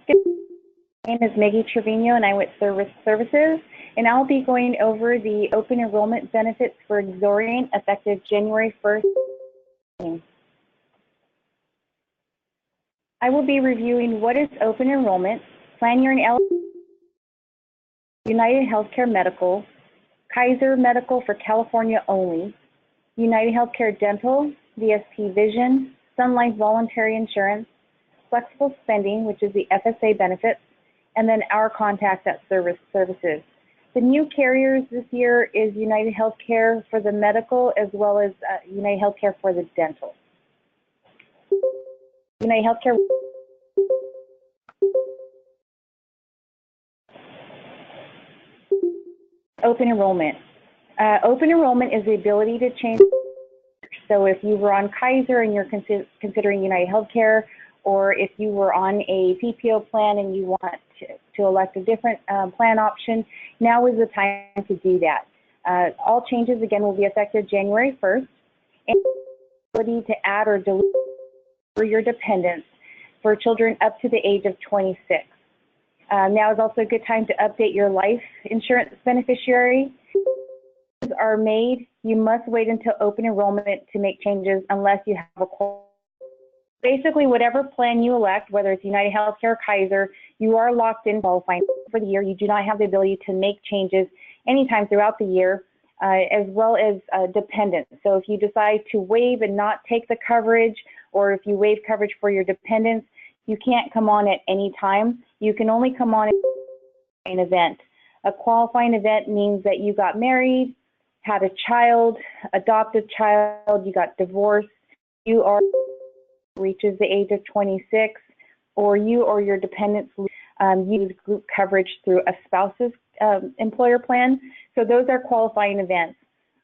My name is Maggie Trevino, and I'm with Services, and I'll be going over the open enrollment benefits for Xoriant effective January 1st. I will be reviewing what is open enrollment, plan year and United Healthcare Medical, Kaiser Medical for California only, United Healthcare Dental, VSP Vision, Sun Life Voluntary Insurance, Flexible Spending, which is the FSA benefits, and then our contact at Services. The new carriers this year is United Healthcare for the medical as well as United Healthcare for the dental. United Healthcare. Open enrollment. Open enrollment is the ability to change. So if you were on Kaiser and you're considering United Healthcare, or if you were on a PPO plan and you want to elect a different plan option, now is the time to do that. All changes, again, will be effective January 1st. And the ability to add or delete for your dependents for children up to the age of 26. Now is also a good time to update your life insurance beneficiary. Are made, you must wait until open enrollment to make changes unless you have a qualified. Basically, whatever plan you elect, whether it's United Healthcare or Kaiser, you are locked in qualifying for the year. You do not have the ability to make changes anytime throughout the year, as well as dependents. So if you decide to waive and not take the coverage, or if you waive coverage for your dependents, you can't come on at any time. You can only come on at an event. A qualifying event means that you got married, had a child, adopted child, you got divorced, you are reaches the age of 26, or you or your dependents use group coverage through a spouse's employer plan. So those are qualifying events.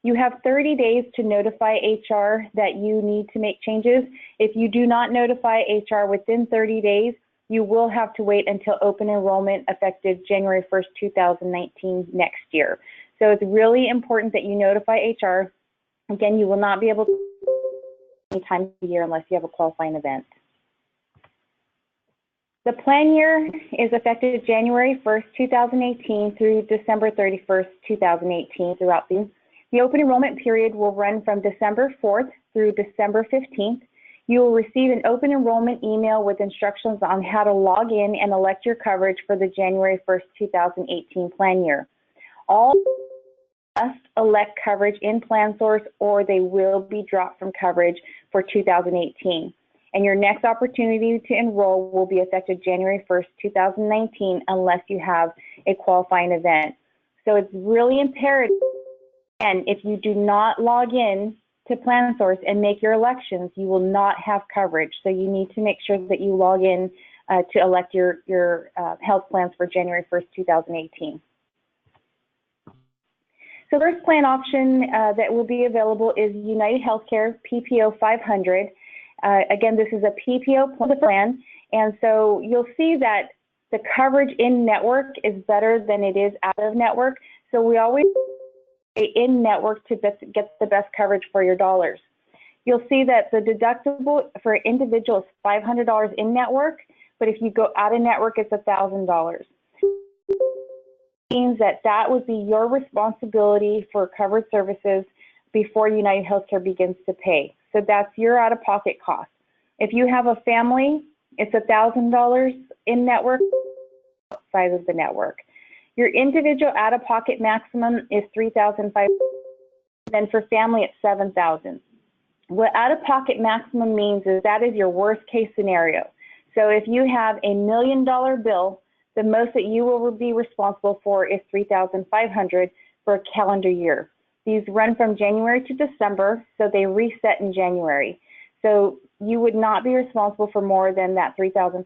You have 30 days to notify HR that you need to make changes. If you do not notify HR within 30 days, you will have to wait until open enrollment effective January 1st, 2019 next year. So it's really important that you notify HR. Again, you will not be able to any time of the year unless you have a qualifying event. The plan year is effective January 1st, 2018 through December 31st, 2018 throughout the open enrollment period will run from December 4th through December 15th. You will receive an open enrollment email with instructions on how to log in and elect your coverage for the January 1st, 2018 plan year. All must elect coverage in PlanSource or they will be dropped from coverage for 2018. And your next opportunity to enroll will be effective January 1st, 2019 unless you have a qualifying event. So it's really imperative, and if you do not log in to PlanSource and make your elections, you will not have coverage. So you need to make sure that you log in to elect your health plans for January 1st, 2018. So the first plan option that will be available is United Healthcare PPO 500. Again, this is a PPO plan, and so you'll see that the coverage in network is better than it is out of network. So we always say in network to get the best coverage for your dollars. You'll see that the deductible for an individual is $500 in network, but if you go out of network, it's $1,000. Means that would be your responsibility for covered services before United Healthcare begins to pay. So that's your out-of-pocket cost. If you have a family, it's $1,000 in network, outside of the network. Your individual out-of-pocket maximum is $3,500. Then for family, it's $7,000. What out-of-pocket maximum means is that is your worst-case scenario. So if you have a $1 million bill, the most that you will be responsible for is $3,500 for a calendar year. These run from January to December, so they reset in January. So you would not be responsible for more than that $3,500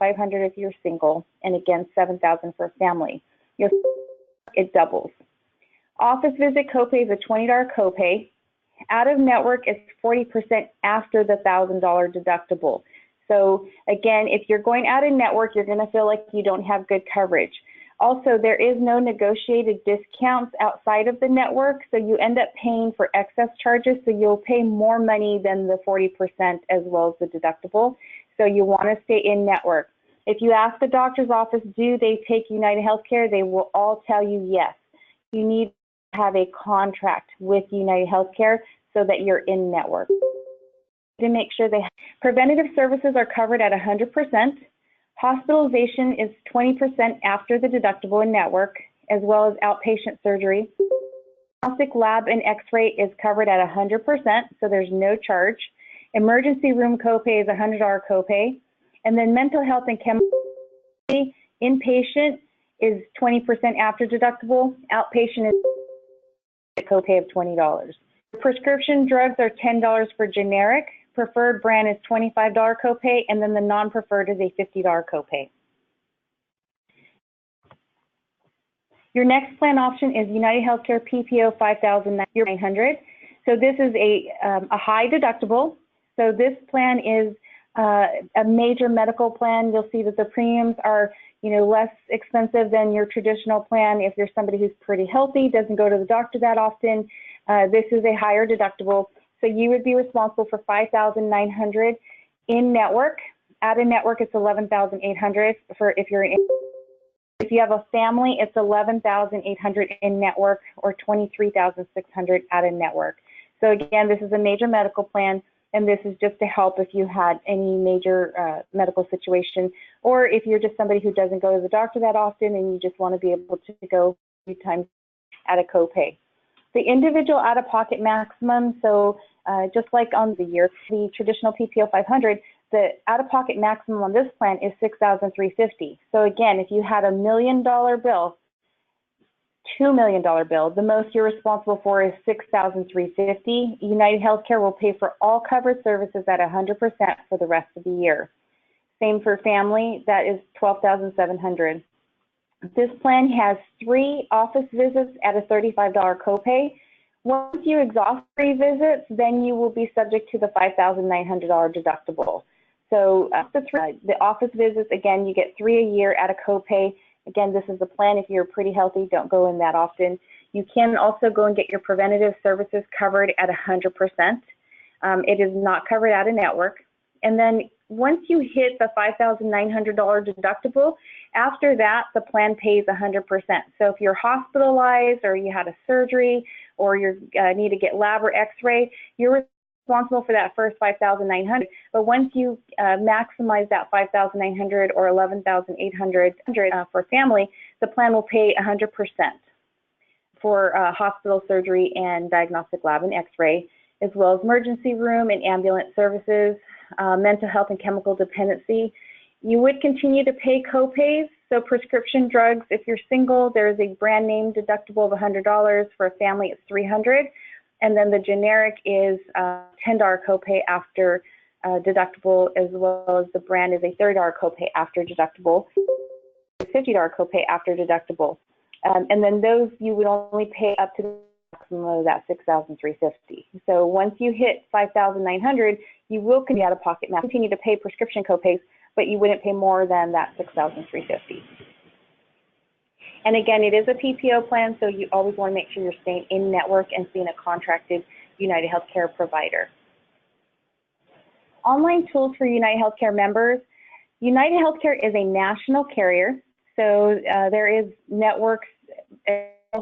if you're single, and again, $7,000 for a family. It doubles. Office visit copay is a $20 copay. Out of network is 40% after the $1,000 deductible. So again, if you're going out of network, you're going to feel like you don't have good coverage. Also, there is no negotiated discounts outside of the network, so you end up paying for excess charges, so you'll pay more money than the 40% as well as the deductible. So you want to stay in network. If you ask the doctor's office, do they take United Healthcare, they will all tell you yes. You need to have a contract with United Healthcare so that you're in network. To make sure preventative services are covered at 100%. Hospitalization is 20% after the deductible in network, as well as outpatient surgery. Diagnostic lab and x-ray is covered at 100%, so there's no charge. Emergency room copay is $100 copay. And then mental health and chemical inpatient is 20% after deductible. Outpatient is a copay of $20. Prescription drugs are $10 for generic. Preferred brand is $25 copay, and then the non-preferred is a $50 copay. Your next plan option is United Healthcare PPO 5,900. So this is a high deductible. So this plan is a major medical plan. You'll see that the premiums are, less expensive than your traditional plan. If you're somebody who's pretty healthy, doesn't go to the doctor that often, this is a higher deductible. So you would be responsible for $5,900 in network. Out of network, it's $11,800 for if you're in. If you have a family, it's $11,800 in network or $23,600 out of network. So again, this is a major medical plan, and this is just to help if you had any major medical situation, or if you're just somebody who doesn't go to the doctor that often and you just want to be able to go a few times at a copay. The individual out-of-pocket maximum, so just like on the traditional PPO 500, the out-of-pocket maximum on this plan is $6,350. So again, if you had $1 million bill, $2 million bill, the most you're responsible for is $6,350. United Healthcare will pay for all covered services at 100% for the rest of the year. Same for family, that is $12,700. This plan has 3 office visits at a $35 copay. Once you exhaust 3 visits, then you will be subject to the $5,900 deductible. So the office visits, again, you get 3 a year at a copay. Again, this is the plan. If you're pretty healthy, don't go in that often. You can also go and get your preventative services covered at 100%. It is not covered out of network. And then once you hit the $5,900 deductible, after that, the plan pays 100%. So if you're hospitalized or you had a surgery or you need to get lab or x-ray, you're responsible for that first $5,900. But once you maximize that $5,900 or $11,800 for family, the plan will pay 100% for hospital surgery and diagnostic lab and x-ray, as well as emergency room and ambulance services, mental health and chemical dependency. You would continue to pay copays. So prescription drugs, if you're single, there's a brand name deductible of $100. For a family, it's $300. And then the generic is $10 copay after deductible, as well as the brand is a $30 copay after deductible, $50 copay after deductible. And then those you would only pay up to the maximum of that $6,350. So once you hit $5,900, you will continue out-of-pocket now. Continue to pay prescription copays, but you wouldn't pay more than that $6,350. And again, it is a PPO plan, so you always want to make sure you're staying in network and seeing a contracted United Healthcare provider. Online tools for United Healthcare members. United Healthcare is a national carrier, so there is networks,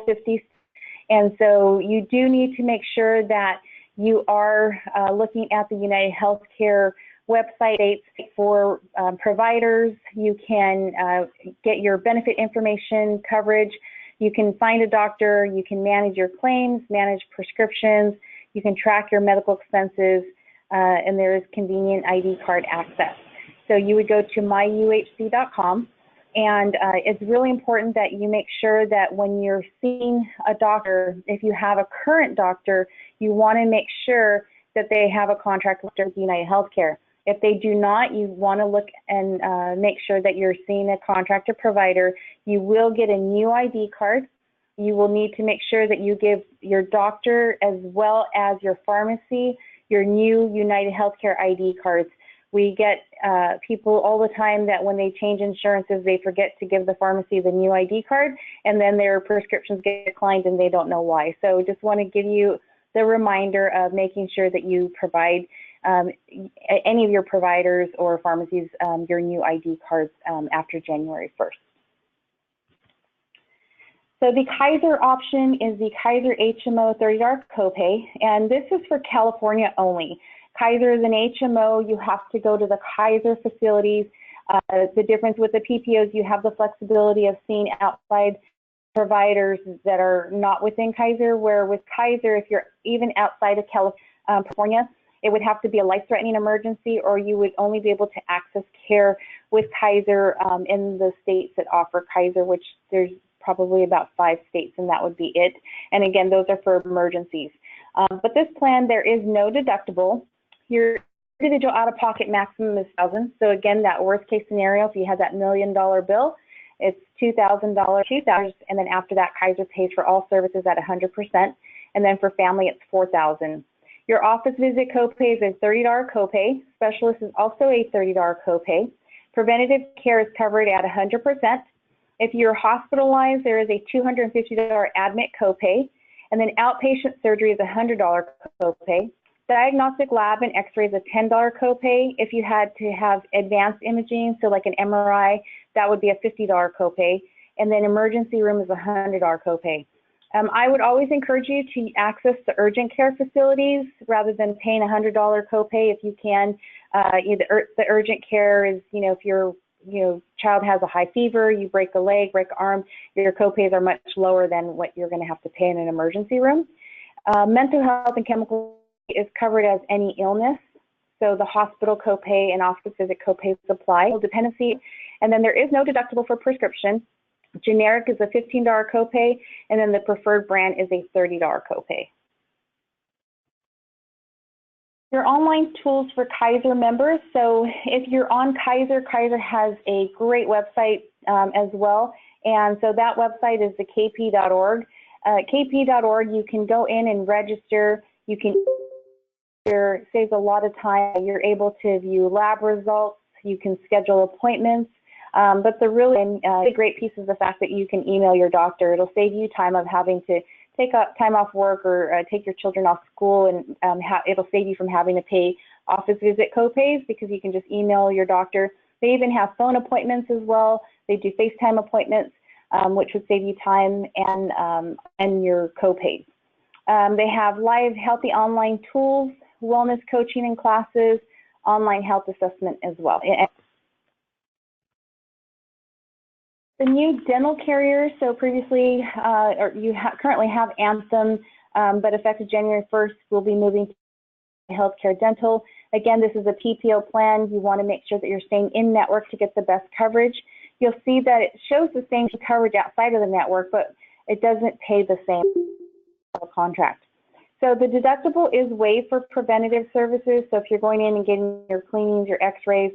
50, and so you do need to make sure that you are looking at the United Healthcare website for providers. You can get your benefit information coverage. You can find a doctor. You can manage your claims, manage prescriptions. You can track your medical expenses, and there is convenient ID card access. So you would go to myuhc.com, and it's really important that you make sure that when you're seeing a doctor, if you have a current doctor, you want to make sure that they have a contract with United Healthcare. If they do not, you want to look and make sure that you're seeing a contractor provider. You will get a new ID card. You will need to make sure that you give your doctor as well as your pharmacy your new United Healthcare ID cards. We get people all the time that when they change insurances, they forget to give the pharmacy the new ID card, and then their prescriptions get declined and they don't know why. So just want to give you the reminder of making sure that you provide any of your providers or pharmacies your new ID cards after January 1st. So the Kaiser option is the Kaiser HMO $30 copay, and this is for California only. Kaiser is an HMO. You have to go to the Kaiser facilities. The difference with the PPOs, you have the flexibility of seeing outside providers that are not within Kaiser, where with Kaiser, if you're even outside of California, it would have to be a life-threatening emergency, or you would only be able to access care with Kaiser in the states that offer Kaiser, which there's probably about 5 states, and that would be it. And again, those are for emergencies. But this plan, there is no deductible. Your individual out-of-pocket maximum is $1,000. So again, that worst-case scenario, if you had that $1 million bill, it's $2,000, and then after that, Kaiser pays for all services at 100%, and then for family, it's $4,000. Your office visit copay is a $30 copay. Specialist is also a $30 copay. Preventative care is covered at 100%. If you're hospitalized, there is a $250 admit copay, and then outpatient surgery is a $100 copay. Diagnostic lab and x-ray is a $10 copay. If you had to have advanced imaging, so like an MRI, that would be a $50 copay. And then emergency room is a $100 copay. I would always encourage you to access the urgent care facilities rather than paying a $100 copay if you can. The urgent care is, if your child has a high fever, you break a leg, break an arm, your copays are much lower than what you're going to have to pay in an emergency room. Mental health and chemical is covered as any illness. So the hospital copay and office visit copays apply. Dependency, and then there is no deductible for prescription. Generic is a $15 copay, and then the preferred brand is a $30 copay. Your online tools for Kaiser members. So if you're on Kaiser, Kaiser has a great website as well. And so that website is the kp.org. kp.org, you can go in and register. You can saves a lot of time. You're able to view lab results. You can schedule appointments. But the really great piece is the fact that you can email your doctor. It'll save you time of having to take up time off work or take your children off school, and it'll save you from having to pay office visit copays because you can just email your doctor. They even have phone appointments as well. They do FaceTime appointments, which would save you time and your copays. They have live healthy online tools, wellness coaching and classes, online health assessment as well. The new dental carriers, so previously, currently have Anthem, but effective January 1st, we'll be moving to healthcare dental. Again, this is a PPO plan. You want to make sure that you're staying in network to get the best coverage. You'll see that it shows the same coverage outside of the network, but it doesn't pay the same contract. So the deductible is waived for preventative services. So if you're going in and getting your cleanings, your x-rays,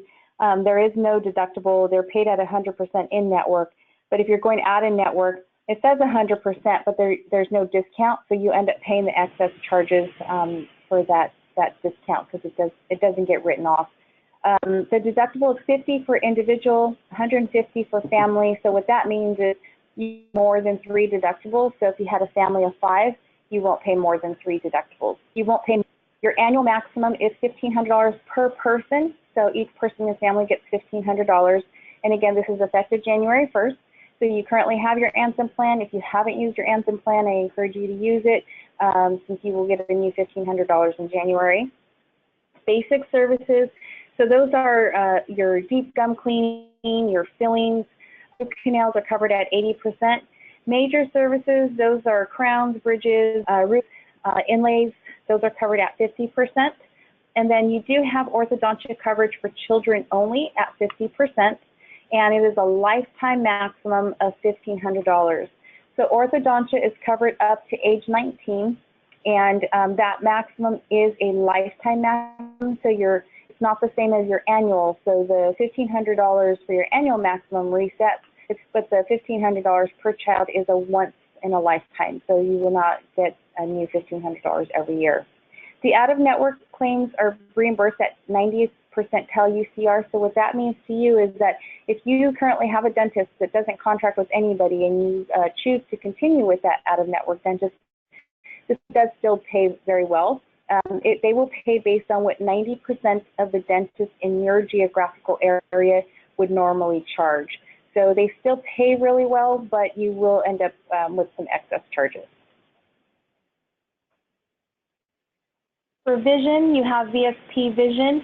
there is no deductible. They're paid at 100% in network. But if you're going out in network, it says 100%, but there's no discount. So you end up paying the excess charges for that discount because it doesn't get written off. The deductible is $50 for individual, $150 for family. So what that means is you more than 3 deductibles. So if you had a family of 5, you won't pay more than 3 deductibles. You won't pay. Your annual maximum is $1,500 per person. So each person in your family gets $1,500. And again, this is effective January 1st. So you currently have your Anthem plan. If you haven't used your Anthem plan, I encourage you to use it since you will get a new $1,500 in January. Basic services. So those are your deep gum cleaning, your fillings. Root canals are covered at 80%. Major services, those are crowns, bridges, roof inlays. Those are covered at 50%. And then you do have orthodontia coverage for children only at 50%. And it is a lifetime maximum of $1,500. So orthodontia is covered up to age 19. And that maximum is a lifetime maximum. So it's not the same as your annual. So the $1,500 for your annual maximum resets. But the $1,500 per child is a once in a lifetime, so you will not get a new $1,500 every year. The out-of-network claims are reimbursed at 90th percentile UCR, so what that means to you is that if you currently have a dentist that doesn't contract with anybody and you choose to continue with that out-of-network dentist, this does still pay very well. They will pay based on what 90% of the dentists in your geographical area would normally charge. So they still pay really well, but you will end up with some excess charges. For vision, you have VSP Vision.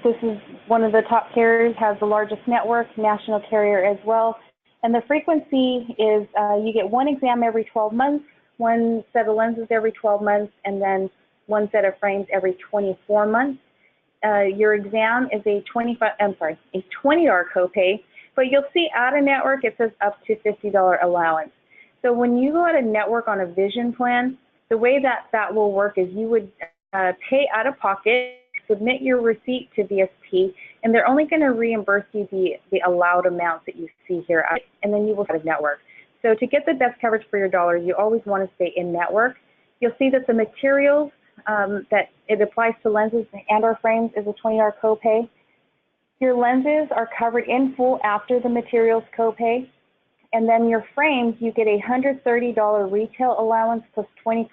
This is one of the top carriers, has the largest network, national carrier as well. And the frequency is you get one exam every 12 months, one set of lenses every 12 months, and then one set of frames every 24 months. Your exam is a $20 copay, but you'll see out of network it says up to $50 allowance. So when you go out of network on a vision plan, the way that will work is you would pay out of pocket, submit your receipt to VSP, and they're only going to reimburse you the allowed amounts that you see here, and then you will out of network. So to get the best coverage for your dollars, you always want to stay in network. You'll see that the materials that it applies to lenses and or frames is a $20 copay. Your lenses are covered in full after the materials copay. And then your frames, you get a $130 retail allowance plus 20%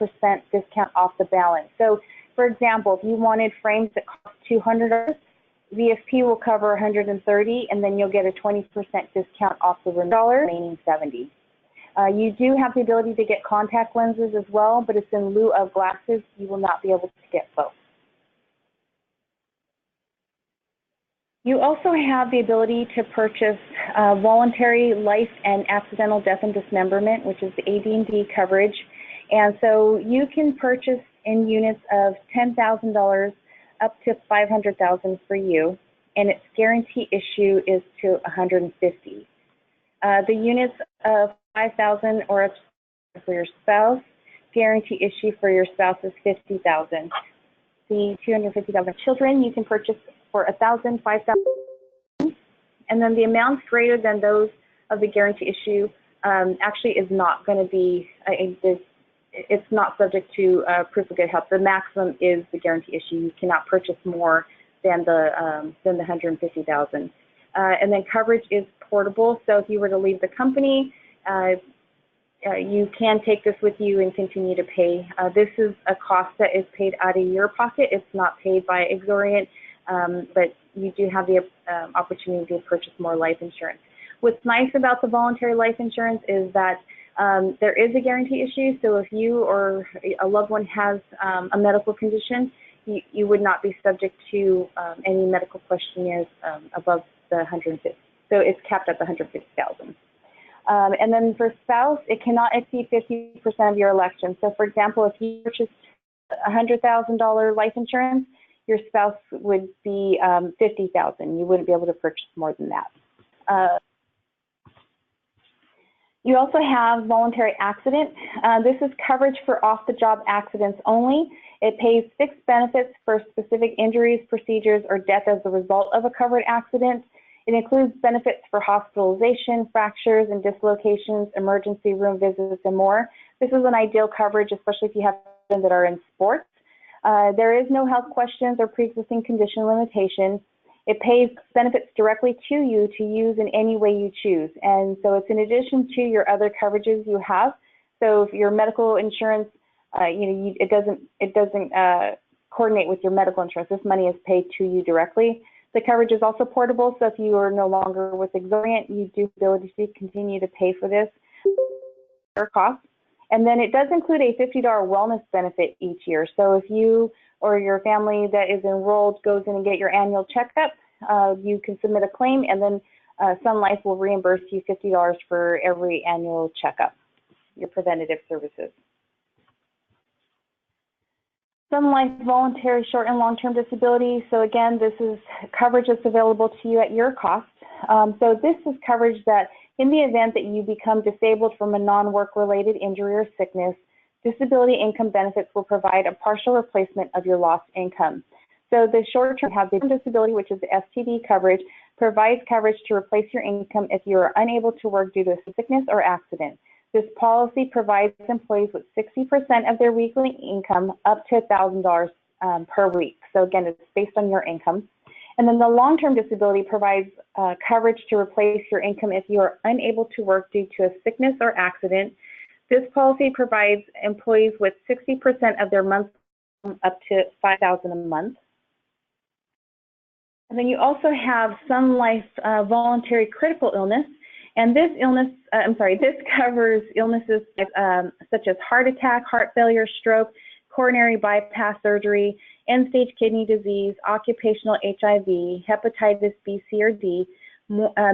discount off the balance. So for example, if you wanted frames that cost $200, VSP will cover $130, and then you'll get a 20% discount off the remaining $70. You do have the ability to get contact lenses as well, but it's in lieu of glasses. You will not be able to get both. You also have the ability to purchase voluntary life and accidental death and dismemberment, which is the AD&D coverage. And so you can purchase in units of $10,000 up to $500,000 for you, and its guarantee issue is to $150. The units of $5,000 or up for your spouse, guarantee issue for your spouse is $50,000. The $250,000 children you can purchase for $1,000, $5,000, and then the amounts greater than those of the guarantee issue actually is not going to be it's not subject to proof of good health. The maximum is the guarantee issue. You cannot purchase more than the $150,000. And then coverage is portable. So if you were to leave the company, you can take this with you and continue to pay. This is a cost that is paid out of your pocket. It's not paid by Xoriant, but you do have the opportunity to purchase more life insurance. What's nice about the voluntary life insurance is that there is a guarantee issue, so if you or a loved one has a medical condition, you would not be subject to any medical questionnaires above the 150. So it's capped at the 150,000. And then for spouse, it cannot exceed 50% of your election. So for example, if you purchased $100,000 life insurance, your spouse would be $50,000. You wouldn't be able to purchase more than that. You also have voluntary accident. This is coverage for off-the-job accidents only. It pays fixed benefits for specific injuries, procedures, or death as a result of a covered accident. It includes benefits for hospitalization, fractures and dislocations, emergency room visits, and more. This is an ideal coverage, especially if you have children that are in sports. There is no health questions or pre-existing condition limitation. It pays benefits directly to you to use in any way you choose. And so it's in addition to your other coverages you have. So if your medical insurance, it doesn't coordinate with your medical insurance. This money is paid to you directly. The coverage is also portable, so if you are no longer with Xoriant, you do have the ability to continue to pay for this at cost. And then it does include a $50 wellness benefit each year. So if you or your family that is enrolled goes in and get your annual checkup, you can submit a claim, and then Sun Life will reimburse you $50 for every annual checkup, your preventative services. Sun Life voluntary short and long-term disability. So again, this is coverage that's available to you at your cost. So this is coverage that in the event that you become disabled from a non-work-related injury or sickness, disability income benefits will provide a partial replacement of your lost income. So the short-term have the disability, which is the STD coverage, provides coverage to replace your income if you are unable to work due to sickness or accident. This policy provides employees with 60% of their weekly income up to $1,000 per week. So again, it's based on your income. And then the long-term disability provides coverage to replace your income if you are unable to work due to a sickness or accident. This policy provides employees with 60% of their monthly up to $5,000 a month. And then you also have Sun Life voluntary critical illness, and this this covers illnesses such as heart attack, heart failure, stroke, coronary bypass surgery, end-stage kidney disease, occupational HIV, hepatitis B, C, or D,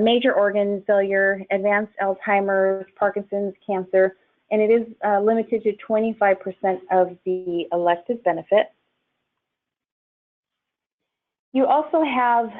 major organ failure, advanced Alzheimer's, Parkinson's, cancer, and it is limited to 25% of the elected benefit. You also have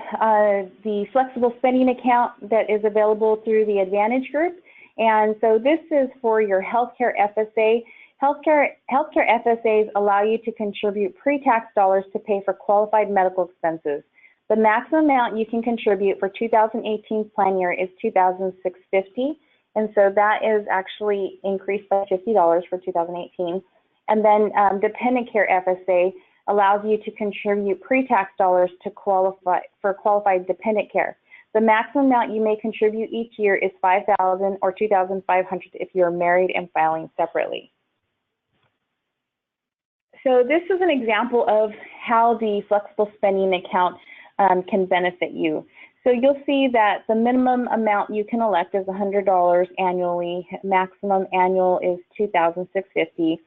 the flexible spending account that is available through the Advantage Group, and so this is for your healthcare FSA. Healthcare FSAs allow you to contribute pre-tax dollars to pay for qualified medical expenses. The maximum amount you can contribute for 2018 plan year is $2,650, and so that is actually increased by $50 for 2018. And then dependent care FSA allows you to contribute pre-tax dollars to qualify for qualified dependent care. The maximum amount you may contribute each year is $5,000 or $2,500 if you're married and filing separately. So this is an example of how the flexible spending account can benefit you. So you'll see that the minimum amount you can elect is $100 annually. Maximum annual is $2,650.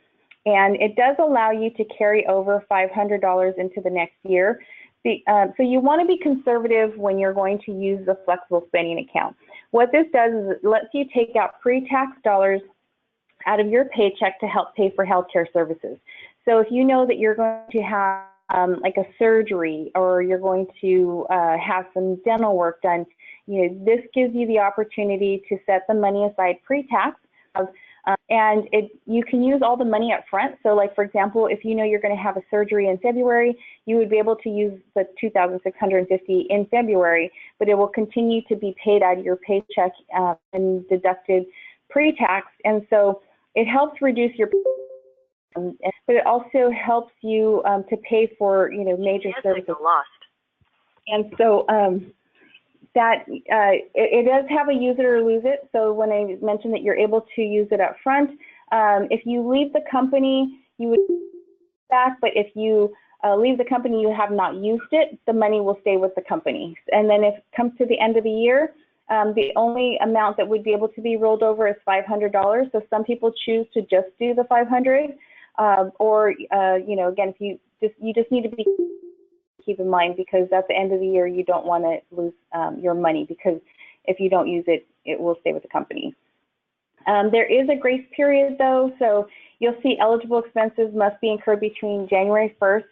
And it does allow you to carry over $500 into the next year. So you want to be conservative when you're going to use the flexible spending account. What this does is it lets you take out pre-tax dollars out of your paycheck to help pay for healthcare services. So if you know that you're going to have like a surgery, or you're going to have some dental work done, this gives you the opportunity to set the money aside pre-tax, and you can use all the money up front. So like, for example, if you know you're going to have a surgery in February, you would be able to use the $2,650 in February, but it will continue to be paid out of your paycheck and deducted pre-tax. And so it helps reduce your but it also helps you to pay for major services. And so it does have a use it or lose it. So when I mentioned that you're able to use it up front, if you leave the company, you would back. But if you leave the company, you have not used it, the money will stay with the company. And then if it comes to the end of the year, the only amount that would be able to be rolled over is $500. So some people choose to just do the $500. Or again, if you just need to keep in mind, because at the end of the year you don't want to lose your money, because if you don't use it, it will stay with the company. There is a grace period though, so you'll see eligible expenses must be incurred between January 1st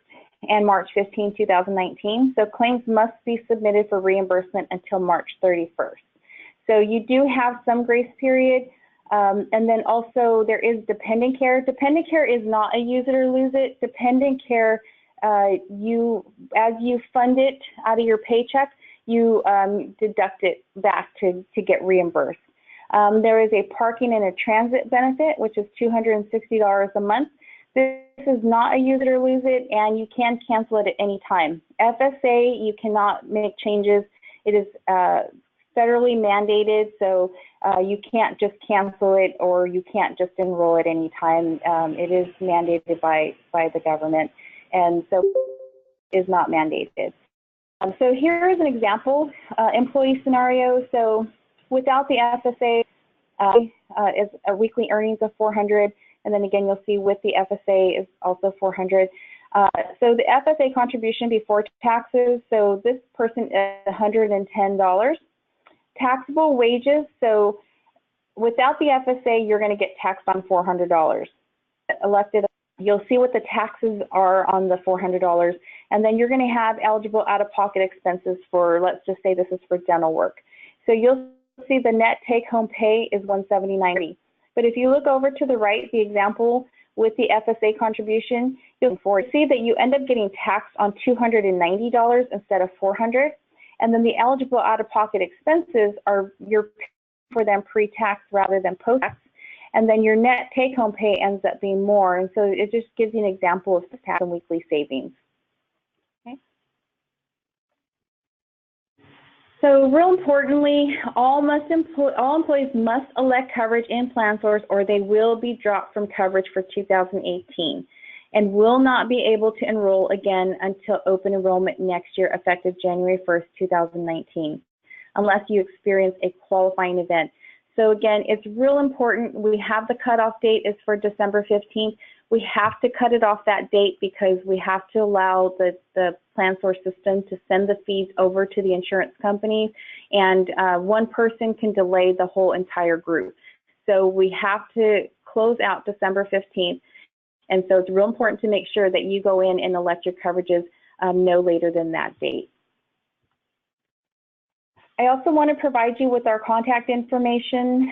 and March 15, 2019. So claims must be submitted for reimbursement until March 31st. So you do have some grace period. And then also there is dependent care. Dependent care is not a use it or lose it. Dependent care, as you fund it out of your paycheck, you deduct it back to get reimbursed. There is a parking and a transit benefit, which is $260 a month. This is not a use it or lose it, and you can cancel it at any time. FSA, you cannot make changes. It is federally mandated, so you can't just cancel it, or you can't just enroll at any time. It is mandated by the government, and so it is not mandated. So here is an example employee scenario. So without the FSA, is a weekly earnings of $400, and then again you'll see with the FSA is also $400. So the FSA contribution before taxes, so this person is $110. Taxable wages, so without the FSA, you're going to get taxed on $400. Elected, you'll see what the taxes are on the $400, and then you're going to have eligible out-of-pocket expenses for, let's just say this is for dental work. So you'll see the net take-home pay is $179. But if you look over to the right, the example with the FSA contribution, you'll see that you end up getting taxed on $290 instead of $400. And then the eligible out-of-pocket expenses are you're for them pre-tax rather than post-tax. And then your net take-home pay ends up being more. And so it just gives you an example of tax and weekly savings. Okay. So real importantly, all employees must elect coverage in PlanSource, or they will be dropped from coverage for 2018. and will not be able to enroll again until open enrollment next year, effective January 1st, 2019, unless you experience a qualifying event. So again, it's real important. We have the cutoff date is for December 15th. We have to cut it off that date because we have to allow the plan source system to send the fees over to the insurance company, and one person can delay the whole entire group. So we have to close out December 15th. And so it's real important to make sure that you go in and elect your coverages no later than that date. I also want to provide you with our contact information.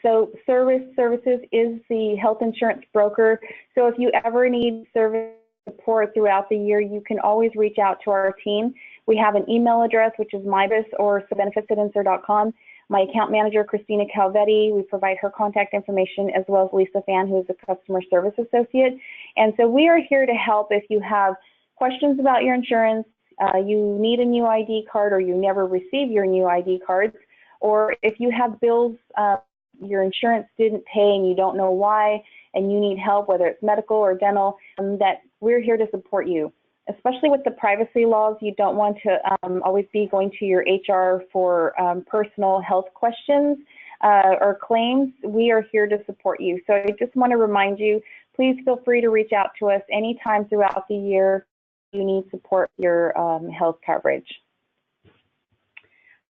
So Services is the health insurance broker. So if you ever need service support throughout the year, you can always reach out to our team. We have an email address, which is mybus or benefits@insr.com. My account manager, Christina Calvetti, we provide her contact information, as well as Lisa Fan, who is a customer service associate. And so we are here to help if you have questions about your insurance, you need a new ID card, or you never receive your new ID cards, or if you have bills your insurance didn't pay and you don't know why, and you need help, whether it's medical or dental, that we're here to support you. Especially with the privacy laws, you don't want to always be going to your HR for personal health questions or claims. We are here to support you. So I just want to remind you, please feel free to reach out to us anytime throughout the year you need support with your health coverage.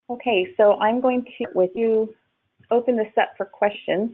Okay, so I'm going to, with you, open this up for questions.